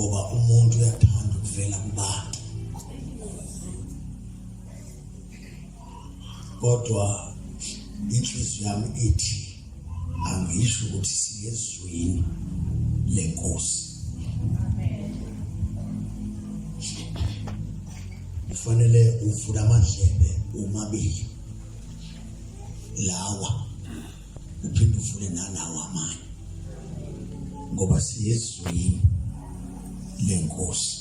ngoba umuntu uyathanda ukuvela kubantu. Kodwa inhliziyo yami ithi angisho ukuthi siyezwini lenkosi. Kufanele uvule amadlebe omabili lawa uphinde uvule nalawa amanye ngoba siyezwini lenkosi.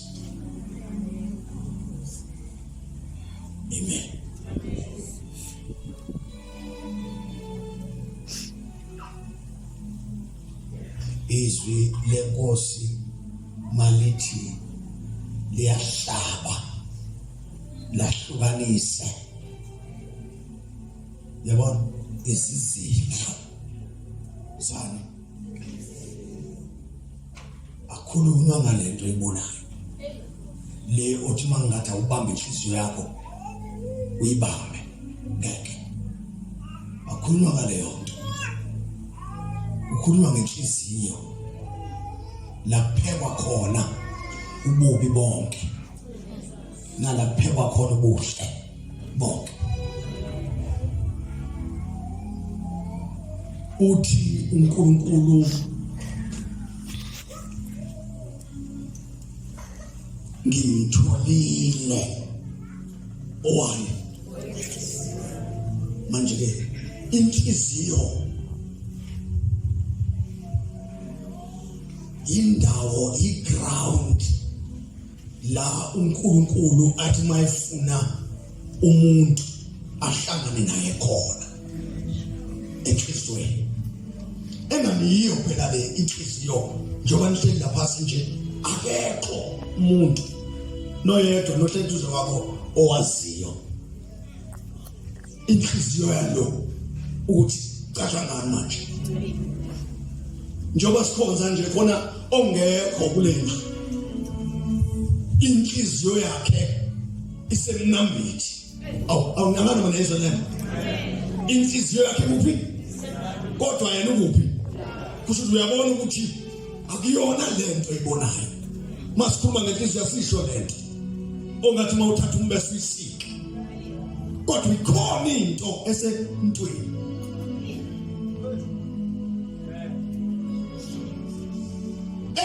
Amen. Izwi lenkosi malithi liyahlaba lahlukanise yabona isizindlo zani akhulunywa ngalento eyibonayo le othi mangathi awubambe inhliziyo yakho uyibambe ngeke akhulunywa ngaleyo nto ukhulunywa ngenhliziyo laphekwa khona ububi bonke nalaphekwa khona ubuhle bonke. Uthi uNkulunkulu ngimtholile owani manje ke inhliziyo indawo iground la uNkulunkulu athi mayifuna umuntu ahlangane naye khona eKristweni. Engamiyo phela le inhliziyo njengoba nihleli lapha nje akekho umuntu noyedwa nohleduze wakho owaziyo inhliziyo yalo ukuthi cashangani manje njengoba sikhonza nje khona ongekho kulendlu inhliziyo yakhe isemnambithi awunangana mana izolema inhliziyo yakhe kuphi kodwa yena ukuphi kusho uyabona ukuthi akuyona lento eyibonayo masikhuluma ngenhliziyo sisho lento ongathi mawuthatha umbese uyisike kodwa ikhona into esentweni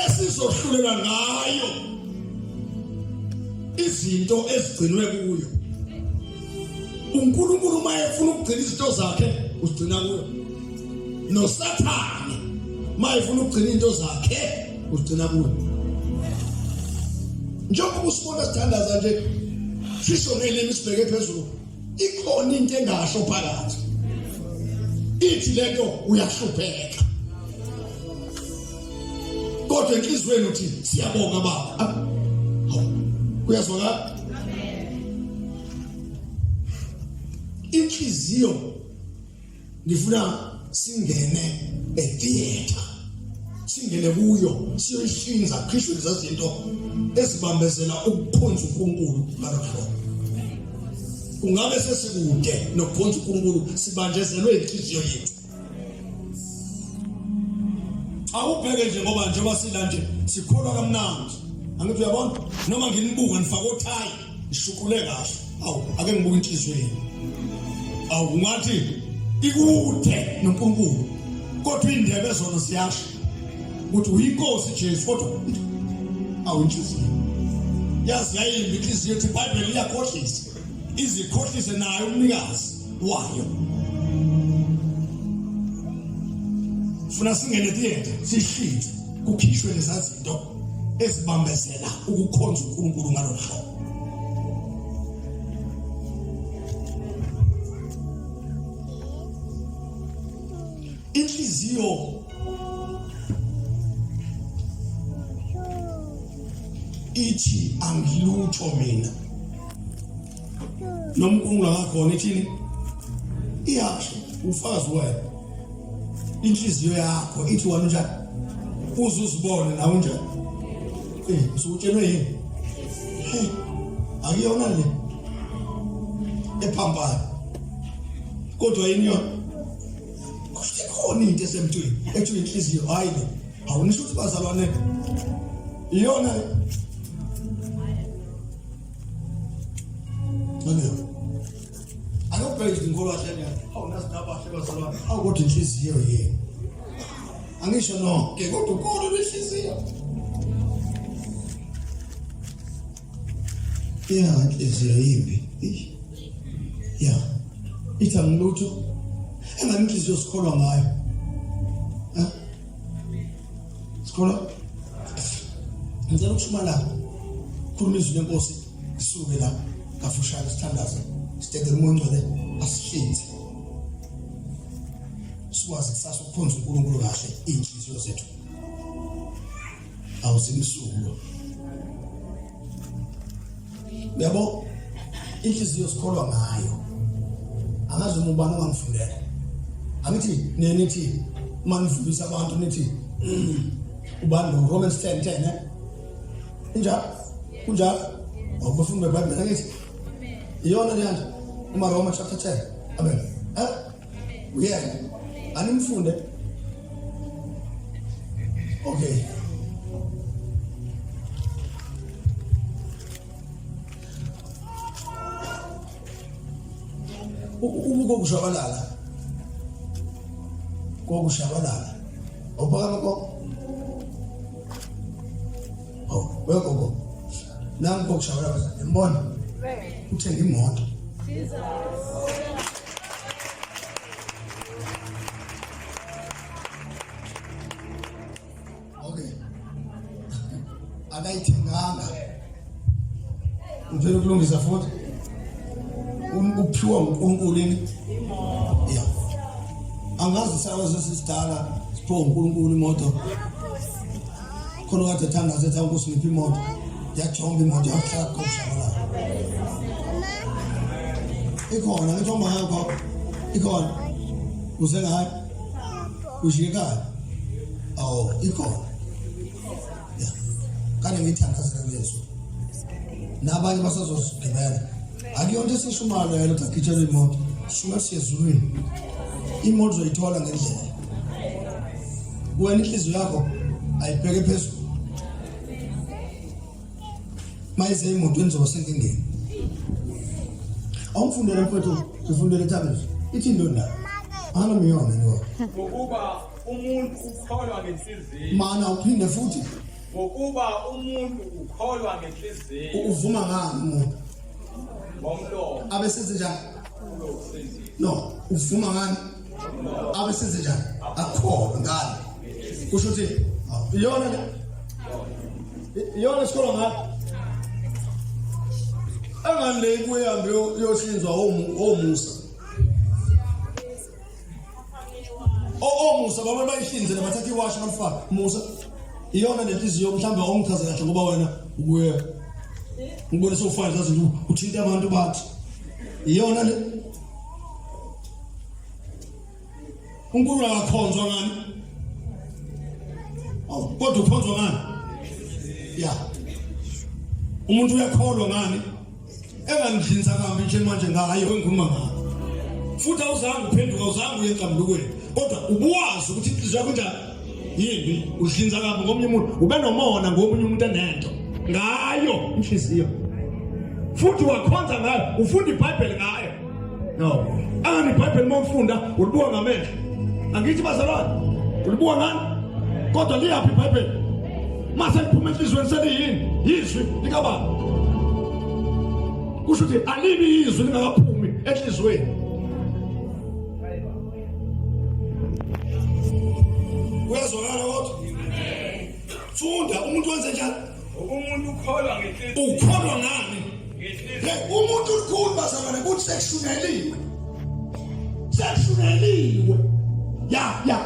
esizohlulela ngayo izinto ezigcinwe kuyo. uNkulunkulu mayefuna ukugcina izinto zakhe uzigcina kuyo, noSathane mayefuna ukugcina into zakhe uzigcina kuyo. Njengoba usibona sithandaza nje sisho ngelimi sibheke phezulu ikhona into engasho phakathi ithi lento uyahlupheka kodwa enhlizweni uthi siyabonga baba. Kuyazwakala inhliziyo ngifuna singene etheater singene kuyo siyoyihlinza khishwe lezazinto ezibambezela ukukhonza uNkulunkulu ngalokho. Ungabe sesikude nokukhonza uNkulunkulu sibanjezelwe inhliziyo yethu. Awubheke nje ngoba njengoba sila nje sikholwa kamnandi angithi uyabona noma nginibuka ngifaka othayi ngishuqule kahle ake ngibuke inhliziyo yenu ungathi ikude noNkulunkulu kodwa indebe zona siyasho ukuthi uyinkosi Jesu kodwa inhliziyo yazi yayimbi inhliziyo ethi iBhayibheli iyakhohlisa izikhohlise nayo umnikazi wayo. Funa singene theater sihlinze kukhishwe lezazinto ezibambezela ukukhonza uNkulunkulu ngalolu hlobo. Inhliziyo ithi angilutho mina noMkhulu akakhona ithini iyasho ufazi wena inhliziyo yakho ithi wena njani uzuzibone nawe njani usutshelwe yini akuyona le ephambana kodwa yini yona kukhona into esemthweni ethi inhliziyo hayi awunisho ukuthi bazalwane iyona nani akubheke inkolo ahlenya awunasitaba sebazalwane awukuthi inhliziyo yini angisho no ke kodwa ukolo lehliziyo inhliziyo yimbi ithi angilutho engani inhliziyo sikholwa ngayo sikholwa ngicela ukushuma la khuluma izwi lenkosi isuke la kafushane sithandaze sithethe uMngcwele asihlinze sikwazi kusasa ukukhonza uNkulunkulu kahle inhliziyo zethu awuzimsulo yabo inhliziyo sikholwa ngayo angazi umubani ongangifundela angithi nithi manifundisa abantu nithi ubani Romans 10:10 kunjalo awubafundi beBhayibheli angithi iyona le nto uMaroma chapter 10 amen uyena animfunde okay kokushabalala awuphakama ko wekho nangu kokushabalala ngibona uthenga imoto Jesus okay akayithenganga ngifuna ukulungisa futhi uphiwa uNkulunkulu ini angazi sawa sesidala sipho uNkulunkulu imoto khona kade thanda setha ukusinipha imoto yajomba imoto yahlala kokushabalala ikhona ngithomba ngakho ikhona uze ngayo ushika ikhona kana ngithandazela lezo nabanye basazosigibela akuyonto esishumalo yalo takitshela imoto shuma siyezulwini imoto zoyithola ngendlela wena inhliziyo yakho ayibheke phezulu mayize imoto enzoba senkingeni awufundele mfowethu ufundele tablet ithi ndona ana miyona lo ngokuba umuntu ukholwa ngenhliziyo mana uphinde futhi ngokuba umuntu ukholwa ngenhliziyo uvuma ngani umuntu ngomlomo abesenze njani no uvuma ngani abesenze njani akholwa ngani kusho ukuthi iyona sikolo ngani angane kuhambe yohlinzwa omusa omusa baba bayihlinze nabathatha iwashi balifaka Musa iyona lenhliziyo mhlambe ongichaza kahle ngoba wena ubuye ngibone sofana zazi uthinta abantu bathi iyona le uNkulunkulu akakhonzwa ngani kodwa ukhonzwa ngani umuntu uyakholwa ngani engangihlinza kambi nje manje ngayo engikhuluma ngayo futhi awuzange uphenduka uzange uye encamlukweni kodwa ubuwazi ukuthi inhliziyo yakho njani yimbi uhlinza kambi ngomunye umuntu ube nomona ngomunye umuntu enento ngayo inhliziyo futhi wakhonza ngayo ufunda iBhayibheli ngayo no angani iBhayibheli mawufunda ulibuka ngamehlo angithi bazalwane ulibuka ngani kodwa liyaphi iBhayibheli mase liphuma enhlizweni seliyini yizwi likababa kusho ukuthi alibi izwi lingakaphumi enhlizweni uyazwakala kodwa funda umuntu wenze njani umuntu ukholwa ngenhliziyo ukholwa ngani umuntu ukhulu bazalwane kuthi sekushuneliwe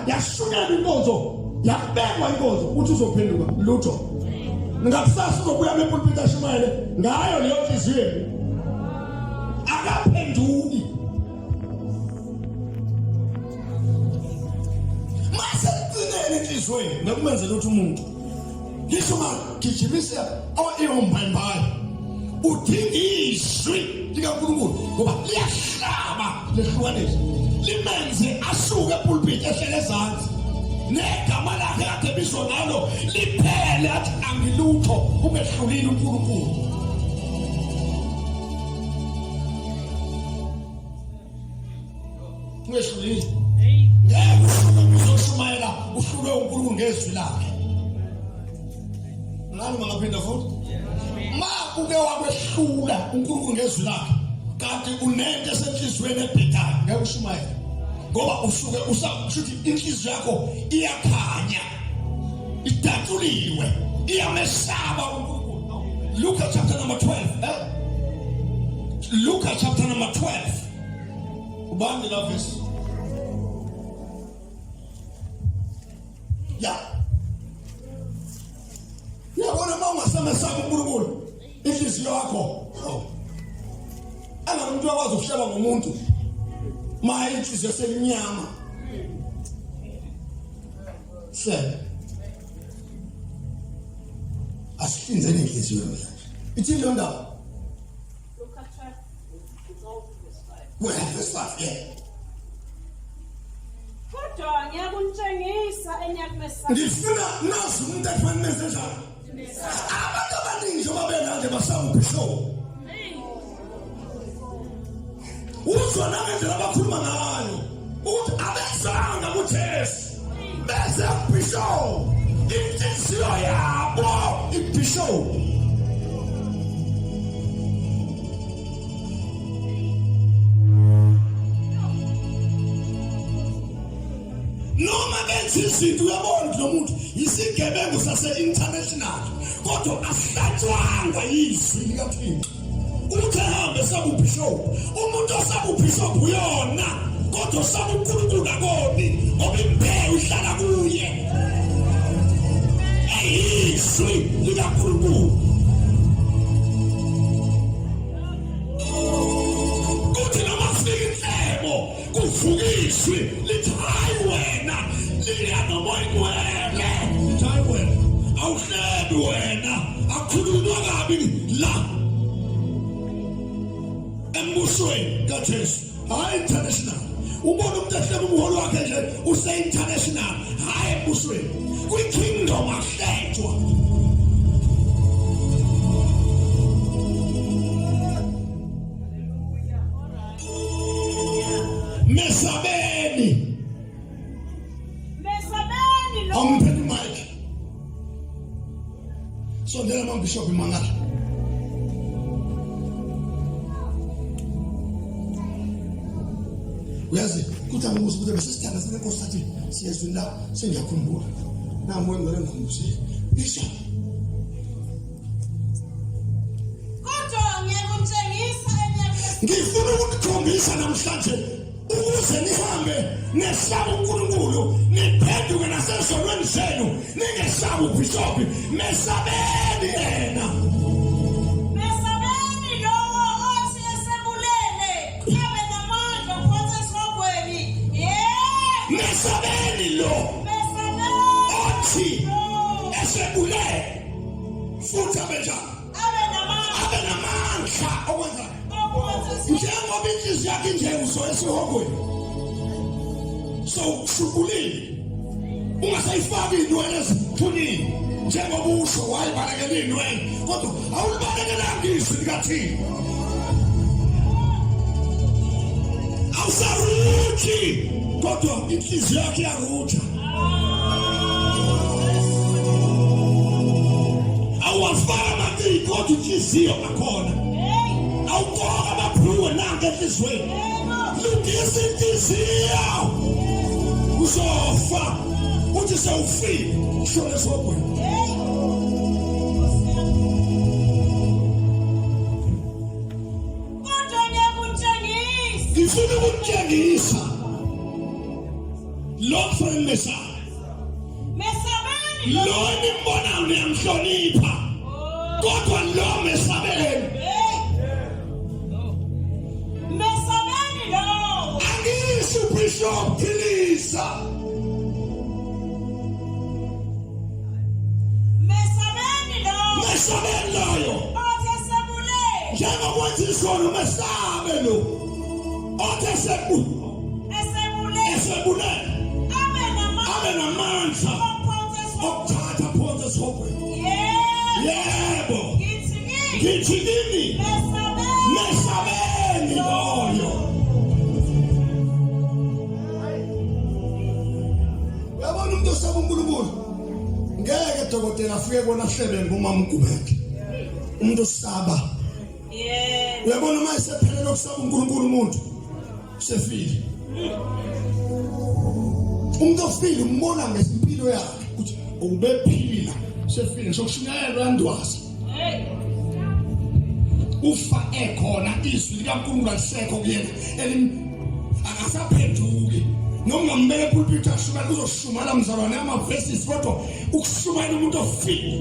yashunela inkonzo yakubekwa inkonzo uthi uzophenduka lutho ngakusasa uzobuya epulpit ashumayele ngayo leyo nhliziyo akaphenduki mase tsinene enhlizweni nokumenzela ukuthi umuntu ngisho magijimisa iyombhayimbayi udinga izwi likaNkulunkulu ngoba liyahlaba lehlukanisa limenze asuke epulpit ehlele ezansi negama lakhe akhe ebizwa ngalo liphele athi angilutho ungehlulile uNkulunkulu. Ungehlulile. Ngeke uzoshumayela uhlulwe uNkulunkulu ngezwi lakhe. Nami ngaphinda futhi. Ma uke wakwehlula uNkulunkulu ngezwi lakhe kanti unento esenhlizweni ebhedayo ngeke ushumayela. Ngoba usuke usashuthi inhliziyo yakho iyakhanya idathuliwe iyamesaba uNkulunkulu. Luke chapter number 12 Luke chapter number 12 ubani la verse yabona mawungasamesaba uNkulunkulu inhliziyo yakho angamuntu wakwazi ukuhlala ngomuntu ma inhliziyo selinyama asihlinzeni inhliziyo yami ithini lo ndaba verse 5 kodwa ngiyakuntshengisa enyakumesaba ngifuna nazi umuntu afanele menze njani abantu abaningi njengoba benanje basaba ubishop uzwa nangendlela abakhuluma ngayo ukuthi abezanga kuJesu bese ubishop inhliziyo yabo ibishop noma benza izinto uyabona lo muntu isigebengu sase-international kodwa asihlatshwanga yizwi likaThixo ukuthi ahambe esaba ubishop. Umuntu osaba ubishop uyona kodwa osaba uNkulunkulu akoni ngoba imbewu ihlala kuye eyizwi likaNkulunkulu. Kuthi noma kufika inhlebo kuvuka izwi lithi hayi wena liya nomoya ingcwele lithi hayi wena awuhlebi wena akhulunywa kabi la embusweni kaJesu hayi international. Ubona umuntu ehleba umholo wakhe nje use-international hayi embusweni kwi-kingdom ahletshwa. Mesabeni lo umphethe mic sondela mambishop imangala uyazi kuthi angibuza ukuthi besisithanda senenkosi athi siyezwini la sengiyakhumbula nami wengcwele ngikumbusile bishop. kodwa ngiyakuntshengisa enyakumesaba Ngifuna ukukhombisa namhlanje ukuze nihambe nesaba uNkulunkulu niphenduke nasezonweni zenu ningesaba ubishop. Mesabeni yena mesabeni lowo othi esebulele abe namandla phantsi esogweni mesabeni lo othi esebulele futhi abe namandla okwenza njengoba inhliziyo yakhe nje esihogweni so ushubulile ungasayifaki inwele ezithunini njengoba usho wayibalekela inwele kodwa awulibalekelanga izwi likaThixo awusaruthi kodwa inhliziyo yakhe iyarutha awafaka amaqili kodwa inhliziyo akhona awuqoka abaphuwe nange enhliziyweni lungisa inhliziyo uzofa uthi sewufile shona esogweni. kodwa ngiyakuntshengisa Ngifuna ukutshengisa lo mfana mesaba mesabeni lo nimbona ngiyamhlonipha kodwa lo mesabeni mesabeni lo angisho bishop Philisa mesabeni lo mesabeni loyo othi esebulele njengokwenza isono mesabe lo othi esebulele abe namandla ukuthatha Ophonsa esogwini. okuthatha phonza esogwini. Yebo. Ngithi kini mesabeni loyo. Uyabona umuntu osaba uNkulunkulu ngeke dokotela afike kona ahlebe ngomama uGubeke. Umuntu osaba. Uyabona uma esephelele ukusaba uNkulunkulu umuntu sefile. Umuntu ofile umbona ngesimpilo yakhe ukuthi ubephila sefile sokushunyayelwa yandwazi. Ufa ekhona izwi likaNkulunkulu alisekho kuyena akasaphenduki noma ngambeke pulpit ashuma uzoshumala mzalwane amavesi kodwa ukushumayela umuntu ofile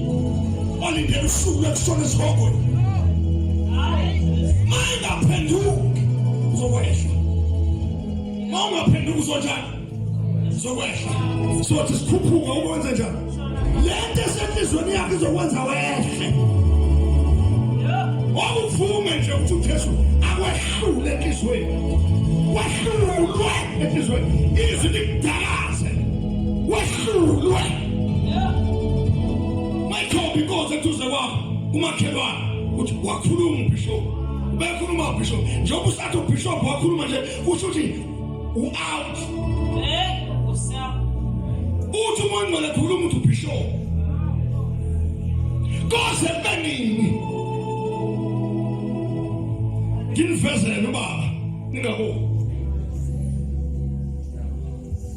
olindele usuku lokushona esihogweni mayingaphenduki uzokwehla mawungaphenduki uzonjani uzokwehla sothi sikhuphuka ukwenze njani lento esenhlizweni yakho izokwenza wehle. Wakuvume nje ukuthi uJesu akwehlule enhlizweni. Wahlulwe enhlizweni. Izwi likudakaze. Wahlulwe. Mayikhobi inkosi eduze kwakho kumakhelwane uthi wakhuluma ubishop. Bekhuluma ubishop. Njengoba usathi ubishop wakhuluma nje kusho ukuthi u-out. Uthi umuntu ngale khuluma uthi ubishop. Kose benini. Nginivezele ubaba ningaboni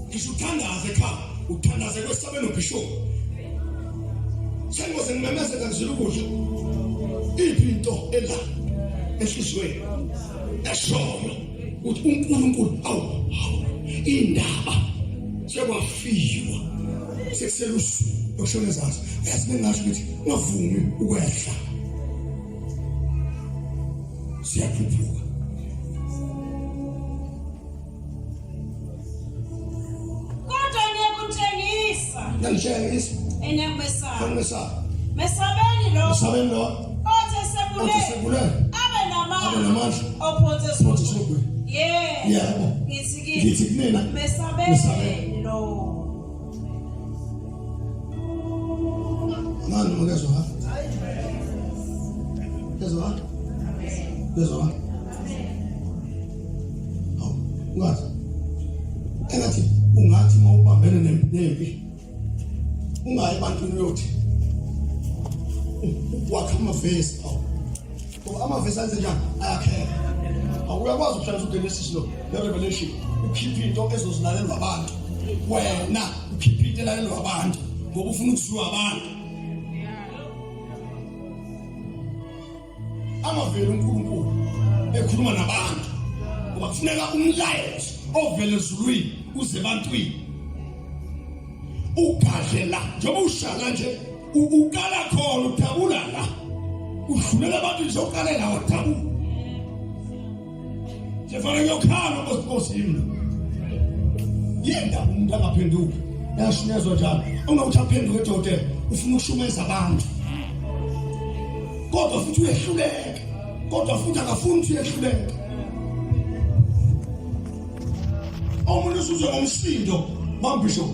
ngisuthandaze ekhaya uthandaze kwesabelo bishop sengoze ngimemezela ngizile ukudla iphi into ela ehlizweni eshoyo uthi uNkulunkulu awu indaba sekwafiwa sekusela usuku oshona ezantsi yazi bengasho ukuthi ungavumi ukwehla siyaphuphuka. Kodwa ngiyakutshengisa. Ngiyakutshengisa. Enyamesaba. Mesabeni lo. Othe sebulele. Abe namandla. Ophonsa esogwini. Yebo. Ngithi kunina. Mesabeni lo. Manje ngezwa. Bezwa. Awu, ungathi mawubambene nempi. Ungayi ebantwini uyothi. Wakha amavesi awu. Ngoba amavesi enze njani? Ayakheka. Awuyakwazi ukuhlala uGenesis lo, Revelation. Ukhipha into ezozilalelwa abantu. Wena ukhipha into elalelwa abantu ngoba ufuna ukuzwa abantu. Amaveli uNkulunkulu ekhuluma nabantu ngoba kufuneka umlayezo ovele ezulwini uze ebantwini ugadle la njengoba ushala nje ukala khona udabula la udlulela abantu nje ukale la wadabula njefanele yokhala nkosi yimi yenda umuntu angaphenduki yashunyezwa njalo ungakuthi aphenduke edodeni ufuna ukushumeza abantu kodwa futhi uyehluleka kodwa futhi akafuni ukuthi uyehluleka omuntu usuzwe ngomsindo mambisho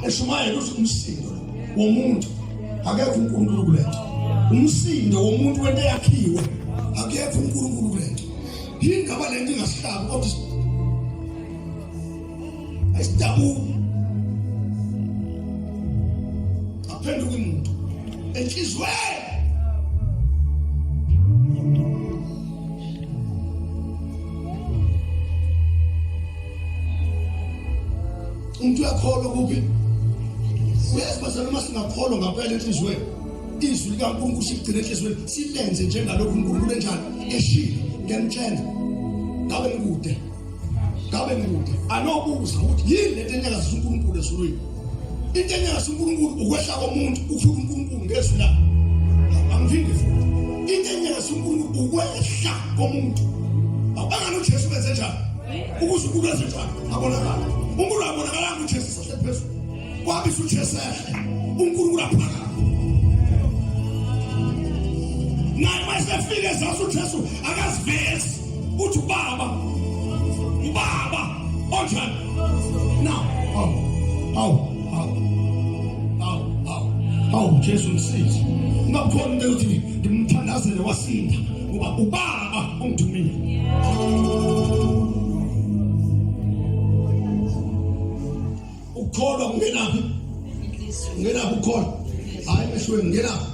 eshumayela uthi umsindo womuntu akekho uNkulunkulu kulento umsindo womuntu wento yakhiwe akekho uNkulunkulu kulento yingaba lento ingasihlabi kodwa asidabu aphenduka umuntu enhlizweni umuntu uyakholwa kuphi uyasibazana uma singakholwa ngaphela enhlizweni izwi likaNkulunkulu sigcina enhlizweni silenze njengalokho uNkulunkulu enjani eshilo ngiyamtshela ngabe ngikude anobuza ukuthi yini lento enyakazisa uNkulunkulu ezulwini into enyakazisa uNkulunkulu ukwehla komuntu ufika uNkulunkulu ngezwi la angivindi futhi into enyakazisa uNkulunkulu ukwehla komuntu abangani uJesu benze njani ukuze uNkulunkulu enze njani abonakala uNkulunkulu abonakala ngoJesu sahle phezulu kwabisa uJesu uNkulunkulu aphakama naye masefike ezasa uJesu akazivezi uthi ubaba onjani now Jesu msizi ungakhona into ukuthi ngimthandazele wasinda ngoba ubaba ongithumile. Ukholwa ungenaphi? Ungenaphi ukholwa? Hayi meshwe ngenaphi?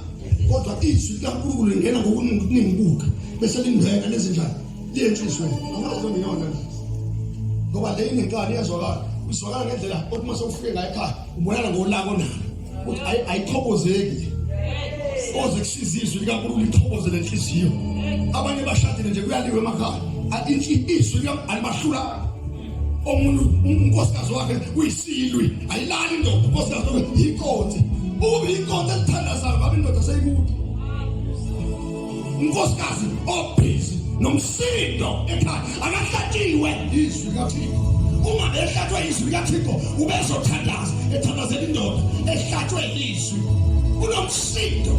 Kodwa izwi likaNkulunkulu lingena ngokuningibuka bese lingena lezi njalo liyenhlizweni. Angazi ngiyona ngoba le inenkani iyazwakala. Uzwakala ngendlela othi mase ufike la ekhaya ubonana ngolako nalo ukuthi ayikhobozeki. Oze kusiza izwi likaNkulunkulu likhobozele lenhliziyo. Abanye bashadile nje kuyaliwe emakhaya. Izwi likaNkulunkulu omuntu unkosikazi wakhe uyisilwi ayilali indoda unkosikazi wakhe inkonzi ube inkonzi ethandazayo ngabe indoda seyikude unkosikazi obhizi nomsindo ekhaya akahlatshiwe izwi likaThixo uma behlatshwe izwi likaThixo ubezothandaza ethandazela indoda ehlatshwe izwi unomsindo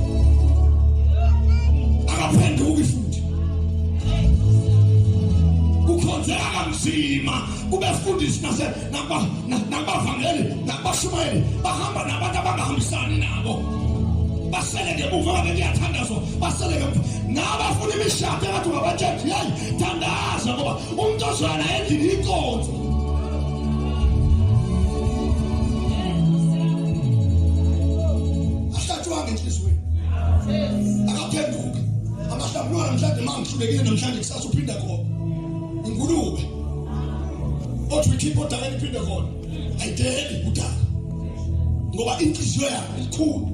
akaphenduki futhi ukhonzeka kanzima kube fundisi nabavangeli nabashumayeli bahamba nabantu abangahambisani nabo baseleke emuva ngabe kuyathandazwa baseleke nabafuna imishado engathi ngabatshela hayi thandaza ngoba umuntu ozwana endlini inkonzo ahlatshwanga enhliziyweni akaphenduki amahlambulwana namhlanje mangihlulekile namhlanje kusasa uphinda khona ingulube othi ukhipha odakeni iphinde khona ayideli udaka ngoba inhliziyo yakhe ikhulu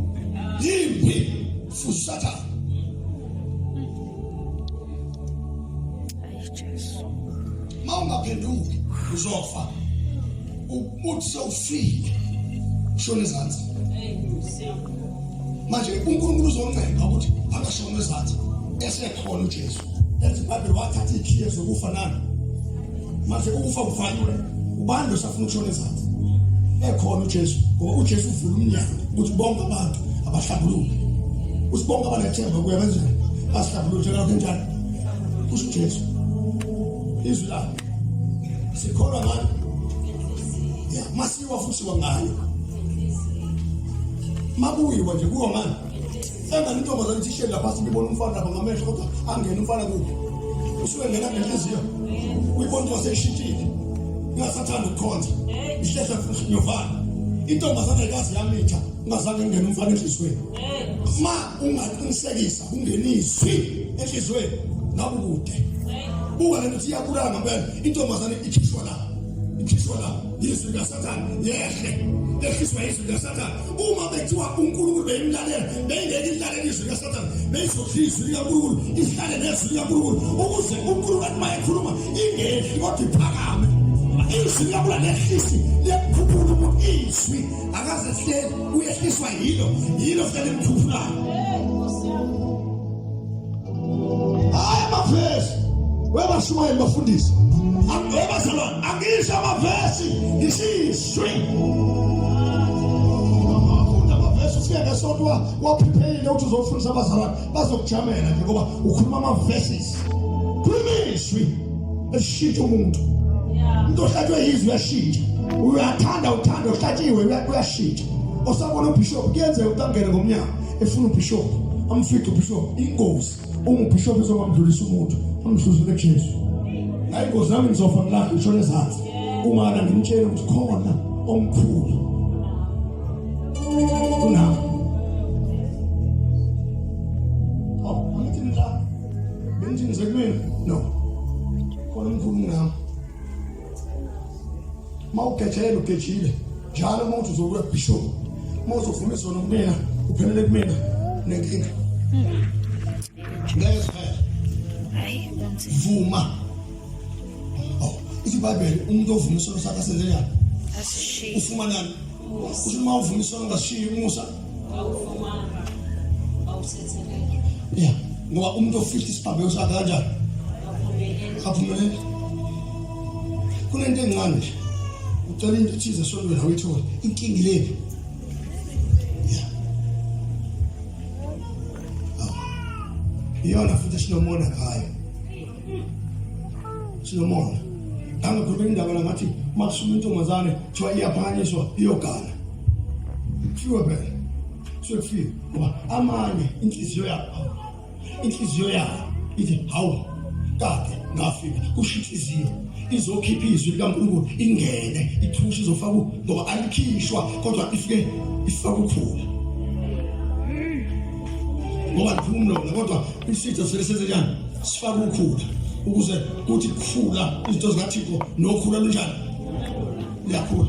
yimbi futhi Sathane mawungaphenduki uzofa ubuthi sewufile shona ezansi manje uNkulunkulu uzonceda ukuthi angashona ezansi esekhona uJesu ethi iBhayibheli wathatha ikhiye zokufa nani manje ukufa kuvaliwe ubani osafuna ukushona ezansi ekhona uJesu ngoba uJesu uvula umnyango ukuthi bonke abantu abahlambuluke usibonke abanethemba kuya kanjani basihlambuluke njalo kanjani kusho uJesu izwi la sikholwa ngani ya masiwa futhi wangayo mabuyiwa nje kuwo manje engani intombazane ithi lapha sibona umfana lapha ngamehlo kodwa angena umfana kuphi usuke ngena ngenhliziyo uyibona ukuthi seshintile ngasathanda ukukhonza ihlehla futhi nyovana intombazane ayikazi yamitha ungazange ngene umfana enhlizweni ma ungaqinisekisa ungenizwi enhlizweni nakukude buka lento iyakulanga phela intombazane ikhishwa la izwi likaSathane yehle ehliswa izwi likaSathane uma bethiwa uNkulunkulu beyimlalela bengeke ilalela izwi likaSathane beyizokhizwa izwi likaNkulunkulu ihlale nezwi likaNkulunkulu ukuze uNkulunkulu athi mayekhuluma ingehli kodwa iphakame izwi likaNkulunkulu lehlisi liyakhuphula umuntu izwi akaze sihleli uyehliswa yilo vele limkhuphulayo hayi amavesi webashumayeli bafundisa webazalwane angisho amavesi ngisizwi amavesi ufike ngesonto waphiphelile ukuthi uzofundisa abazalwane bazokujamela nje ngoba ukhuluma amavesi khuluma izwi eshintsha umuntu umuntu ohlatshwe izwi uyashintsha uyathanda uhlatshiwe uyashintsha osabona ubishop kuyenzeka ukuthi angene ngomnyango efuna ubishop amfice ubishop ingozi ubishop izomamdlulisa umuntu amhluzule kuJesu hayi ingozi nami ngizofa ngilapha ngishona ezansi uma ana ngimtshela ukuthi khona omkhulu kuna angithi nla benjinze kumina no khona omkhulu ngami mawugejela ugejile njalo umuntu uzokuya bishop mawuzofundisa nomina uphelele kumina nenkinga ngeke vuma iBhayibheli umuntu ovuma isono sakhe asenzenjani asishiye ufuma nani uthi uma uvuma isono ngashiye umusa awusetheleke ya ngoba umuntu ofihla isibhabhelo sakhe kanjani aphumelele kunento encane nje ucela into ethize esonweni awuyithola inkingi leyo iyona futhi sinomona ngayo sinomona angakhuluma indaba la ngathi makusuma intombazane thiwa iyaphakanyiswa iyogana thiwe phela sokufika ngoba amanye inhliziyo yakho ithi hawu kade ngafika kusho inhliziyo izokhipha izwi likaNkulunkulu ingene ithushe izofaka ngoba alikhishwa kodwa ifaka ukhula ngoba liphumula kodwa isitha seleseze njani sifaka ukhula ukuze kuthi kukhula izinto zikaThixo nokhula lunjani liyakhula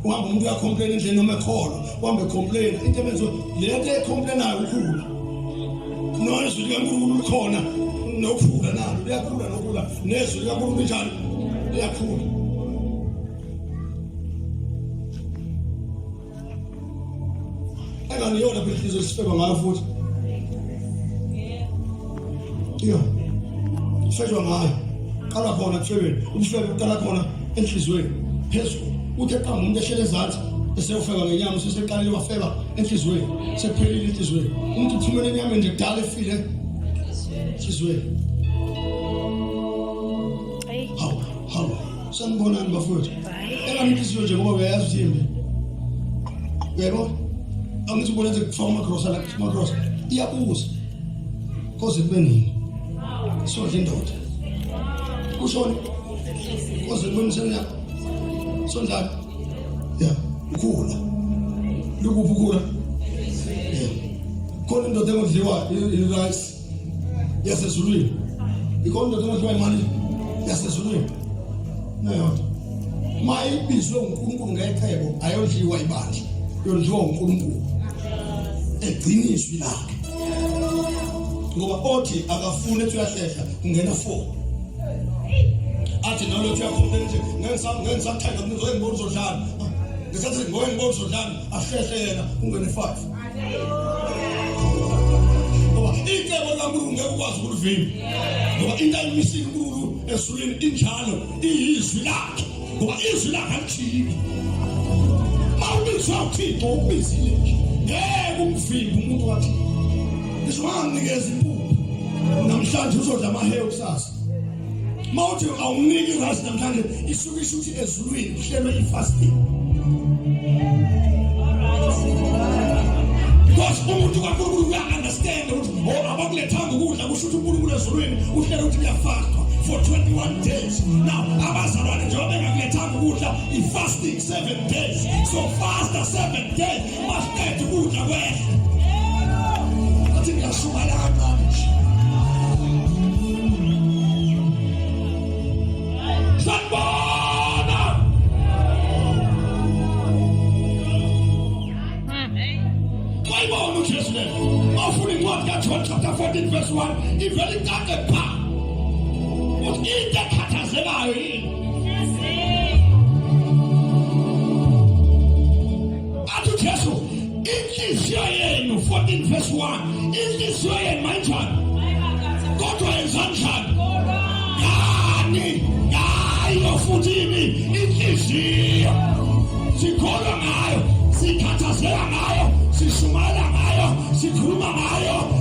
uhamba umuntu uyacomplain endlini noma ekholo uhambe complain into ebenzo lento ecomplainayo ukhula noma izwi likaNkulunkulu likhona nokhula nalo liyakhula nokhula nezwi likaNkulunkulu linjani liyakhula akangiyona phela isifeba ngayo futhi sejwa ngayo qala khona kufebeni ubufebe uqala khona enhlizweni phezulu uthe xa umuntu ehlele ezantsi eseyofeka ngenyama useseqalile wafeba enhlizweni sekuphelile enhlizweni umuntu uthumele enyameni nje kudala efile enhlizweni hawu sanibonani bafowethu enganihliziyo nje ngoba uyayazi uthimbi yebo angithi ubona nje kufaka amacross la amacross iyabuza koze kube nini sodla indoda kushona koze kube nisena sondla ukhula lokuphi ukhula khona indoda engodliwa i-rice yasezulwini ikhona indoda engodliwa imali yasezulwini nayona mayibizwe uNkulunkulu ngecebo ayodliwa ibandla yodliwa uNkulunkulu egcina izwi lakhe ngoba othi akafune ethi uyahlehla ungena 4 athi nalo uyakhomplena nje ngengisathanda ukuthi ngibona uzodlala ngisathi ngibona uzodlala ahlehle yena ungene 5 ngoba icebo laMkulunkulu ngeke ukwazi ukulivimba ngoba into ayimisile uNkulunkulu esulwini injalo iyizwi lakhe ngoba izwi lakhe alithini mawubizwa uThixo ubizile ngeke umvimbe umuntu wathi ngizonikeza impuphu namhlanje uzodla amahewu kusasa mawuthi awuniki irasi namhlanje isuke ishuthi ezulwini kuhlelwe ifasting because umuntu kaNkulunkulu uya-understand ukuthi abakulethanga ukudla kusho ukuthi uNkulunkulu ezulwini uhlele ukuthi kuyafastwa for 21 days now abazalwane njengoba bengakulethanga ukudla i-fasting 7 days so fasta 7 days masiqeda ukudla kwehle athi ngiyashumala kancane sanibona kwayibona uJesu le awufuna incwadi kaJohn chapter 14 verse 1 ivele icace pha ukuthi into ekhathazekayo yini athi uJesu inhliziyo yenu 14 verse 1 inhliziyo yenu mayinjani kodwa yenzanjani ngayo futhi inhliziyo sikholwa ngayo sikhathazeka ngayo sishumayela ngayo sikhuluma ngayo